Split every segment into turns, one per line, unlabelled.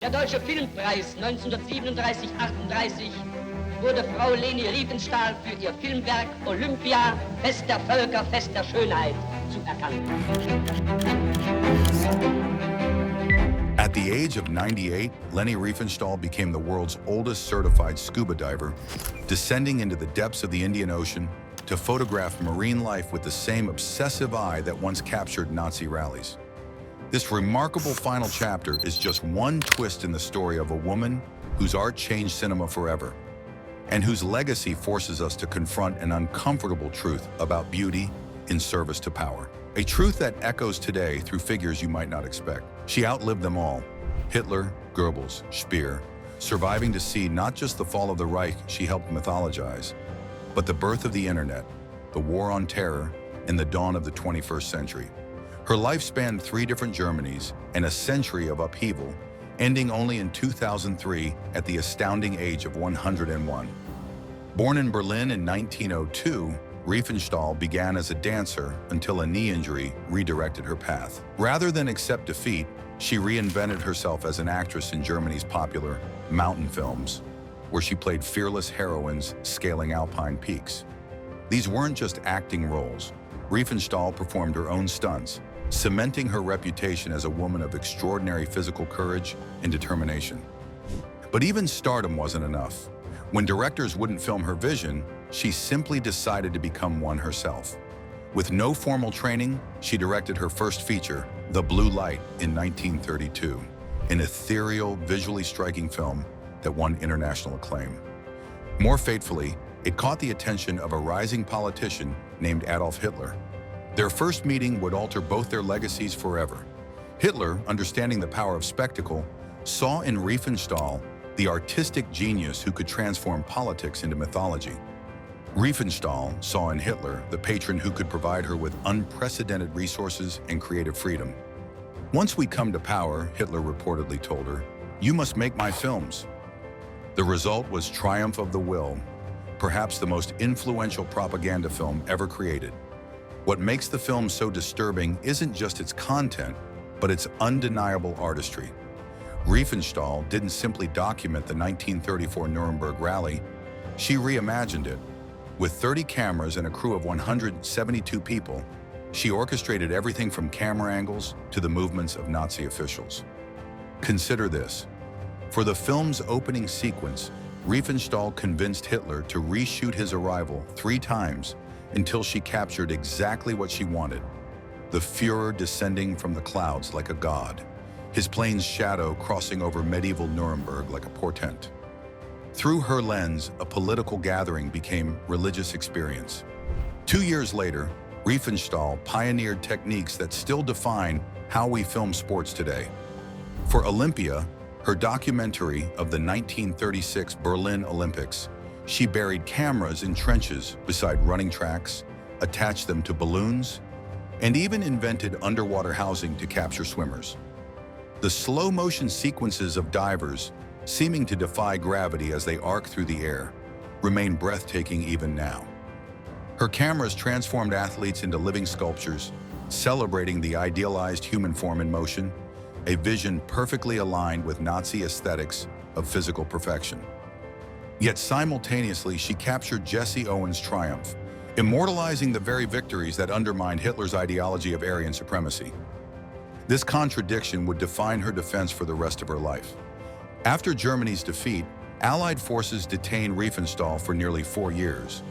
Der Deutsche Filmpreis 1937-38 wurde Frau Leni Riefenstahl für ihr Filmwerk Olympia, Fest der Völker, Fest der Schönheit, zuerkannt.
At the age of 98, Leni Riefenstahl became the world's oldest certified scuba diver, descending into the depths of the Indian Ocean to photograph marine life with the same obsessive eye that once captured Nazi rallies. This remarkable final chapter is just one twist in the story of a woman whose art changed cinema forever, and whose legacy forces us to confront an uncomfortable truth about beauty in service to power. A truth that echoes today through figures you might not expect. She outlived them all: Hitler, Goebbels, Speer, surviving to see not just the fall of the Reich she helped mythologize, but the birth of the internet, the war on terror, and the dawn of the 21st century. Her life spanned 3 different Germanys and a century of upheaval, ending only in 2003 at the astounding age of 101. Born in Berlin in 1902, Riefenstahl began as a dancer until a knee injury redirected her path. Rather than accept defeat, she reinvented herself as an actress in Germany's popular mountain films, where she played fearless heroines scaling alpine peaks. These weren't just acting roles. Riefenstahl performed her own stunts, cementing her reputation as a woman of extraordinary physical courage and determination. But even stardom wasn't enough. When directors wouldn't film her vision, she simply decided to become one herself. With no formal training, she directed her first feature, The Blue Light, in 1932, an ethereal, visually striking film that won international acclaim. More fatefully, it caught the attention of a rising politician named Adolf Hitler. Their first meeting would alter both their legacies forever. Hitler, understanding the power of spectacle, saw in Riefenstahl the artistic genius who could transform politics into mythology. Riefenstahl saw in Hitler the patron who could provide her with unprecedented resources and creative freedom. "Once we come to power," Hitler reportedly told her, "you must make my films." The result was Triumph of the Will, perhaps the most influential propaganda film ever created. What makes the film so disturbing isn't just its content, but its undeniable artistry. Riefenstahl didn't simply document the 1934 Nuremberg rally, she reimagined it. With 30 cameras and a crew of 172 people, she orchestrated everything from camera angles to the movements of Nazi officials. Consider this. For the film's opening sequence, Riefenstahl convinced Hitler to reshoot his arrival 3 times until she captured exactly what she wanted: the Führer descending from the clouds like a god, his plane's shadow crossing over medieval Nuremberg like a portent. Through her lens, a political gathering became religious experience. 2 years later, Riefenstahl pioneered techniques that still define how we film sports today. For Olympia, her documentary of the 1936 Berlin Olympics, she buried cameras in trenches beside running tracks, attached them to balloons, and even invented underwater housing to capture swimmers. The slow-motion sequences of divers, seeming to defy gravity as they arc through the air, remain breathtaking even now. Her cameras transformed athletes into living sculptures, celebrating the idealized human form in motion, a vision perfectly aligned with Nazi aesthetics of physical perfection. Yet simultaneously, she captured Jesse Owens' triumph, immortalizing the very victories that undermined Hitler's ideology of Aryan supremacy. This contradiction would define her defense for the rest of her life. After Germany's defeat, Allied forces detained Riefenstahl for nearly 4 years.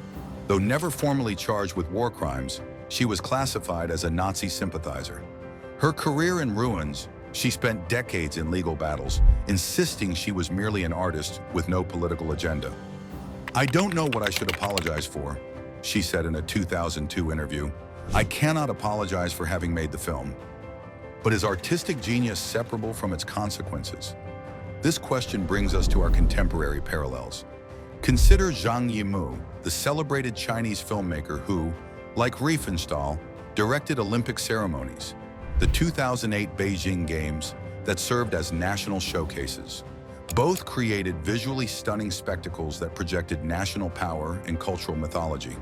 Though never formally charged with war crimes, she was classified as a Nazi sympathizer. Her career in ruins, she spent decades in legal battles, insisting she was merely an artist with no political agenda. "I don't know what I should apologize for," she said in a 2002 interview. "I cannot apologize for having made the film." But is artistic genius separable from its consequences? This question brings us to our contemporary parallels. Consider Zhang Yimou, the celebrated Chinese filmmaker who, like Riefenstahl, directed Olympic ceremonies, the 2008 Beijing Games that served as national showcases. Both created visually stunning spectacles that projected national power and cultural mythology.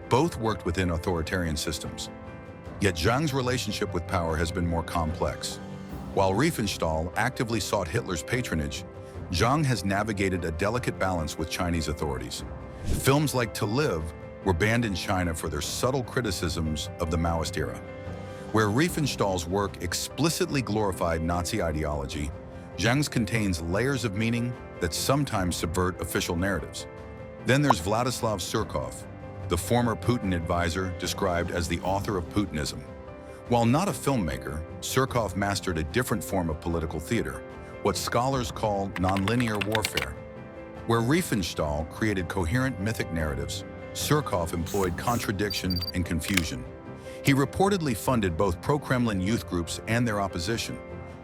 Both worked within authoritarian systems. Yet Zhang's relationship with power has been more complex. While Riefenstahl actively sought Hitler's patronage, Zhang has navigated a delicate balance with Chinese authorities. Films like To Live were banned in China for their subtle criticisms of the Maoist era. Where Riefenstahl's work explicitly glorified Nazi ideology, Zhang's contains layers of meaning that sometimes subvert official narratives. Then there's Vladislav Surkov, the former Putin advisor described as the author of Putinism. While not a filmmaker, Surkov mastered a different form of political theater, what scholars call nonlinear warfare. Where Riefenstahl created coherent mythic narratives, Surkov employed contradiction and confusion. He reportedly funded both pro-Kremlin youth groups and their opposition,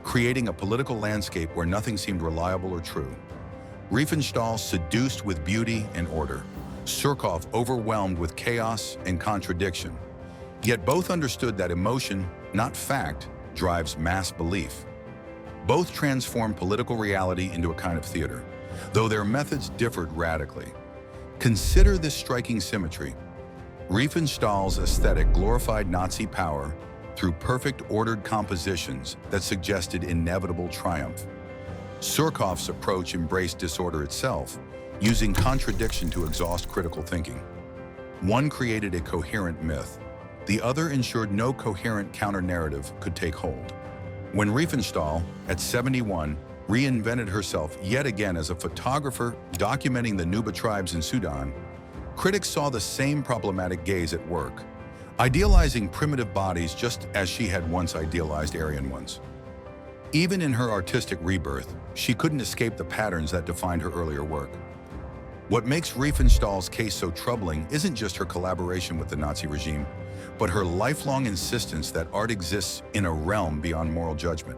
creating a political landscape where nothing seemed reliable or true. Riefenstahl seduced with beauty and order, Surkov overwhelmed with chaos and contradiction. Yet both understood that emotion, not fact, drives mass belief. Both transformed political reality into a kind of theater, though their methods differed radically. Consider this striking symmetry. Riefenstahl's aesthetic glorified Nazi power through perfect ordered compositions that suggested inevitable triumph. Surkov's approach embraced disorder itself, using contradiction to exhaust critical thinking. One created a coherent myth. The other ensured no coherent counter-narrative could take hold. When Riefenstahl, at 71, reinvented herself yet again as a photographer documenting the Nuba tribes in Sudan, critics saw the same problematic gaze at work, idealizing primitive bodies just as she had once idealized Aryan ones. Even in her artistic rebirth, she couldn't escape the patterns that defined her earlier work. What makes Riefenstahl's case so troubling isn't just her collaboration with the Nazi regime, but her lifelong insistence that art exists in a realm beyond moral judgment.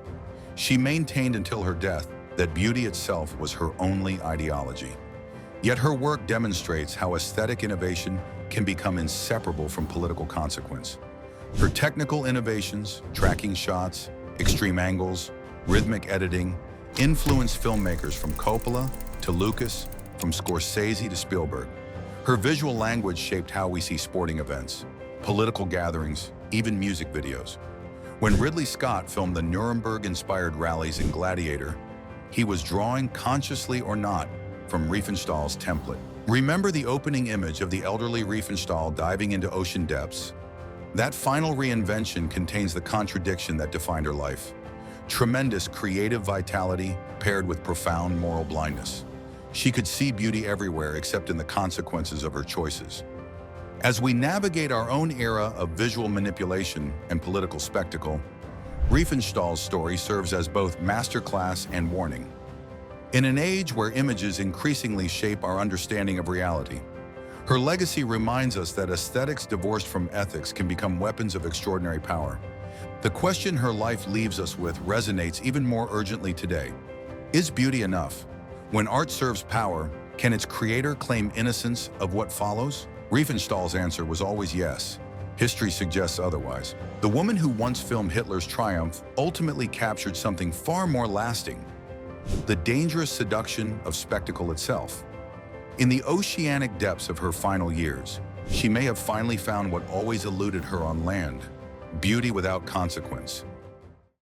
She maintained until her death that beauty itself was her only ideology. Yet her work demonstrates how aesthetic innovation can become inseparable from political consequence. Her technical innovations, tracking shots, extreme angles, rhythmic editing, influenced filmmakers from Coppola to Lucas, from Scorsese to Spielberg. Her visual language shaped how we see sporting events, political gatherings, even music videos. When Ridley Scott filmed the Nuremberg-inspired rallies in Gladiator, he was drawing, consciously or not, from Riefenstahl's template. Remember the opening image of the elderly Riefenstahl diving into ocean depths? That final reinvention contains the contradiction that defined her life. Tremendous creative vitality paired with profound moral blindness. She could see beauty everywhere except in the consequences of her choices. As we navigate our own era of visual manipulation and political spectacle, Riefenstahl's story serves as both masterclass and warning. In an age where images increasingly shape our understanding of reality, her legacy reminds us that aesthetics divorced from ethics can become weapons of extraordinary power. The question her life leaves us with resonates even more urgently today. Is beauty enough? When art serves power, can its creator claim innocence of what follows? Riefenstahl's answer was always yes. History suggests otherwise. The woman who once filmed Hitler's triumph ultimately captured something far more lasting: the dangerous seduction of spectacle itself. In the oceanic depths of her final years, she may have finally found what always eluded her on land: beauty without consequence.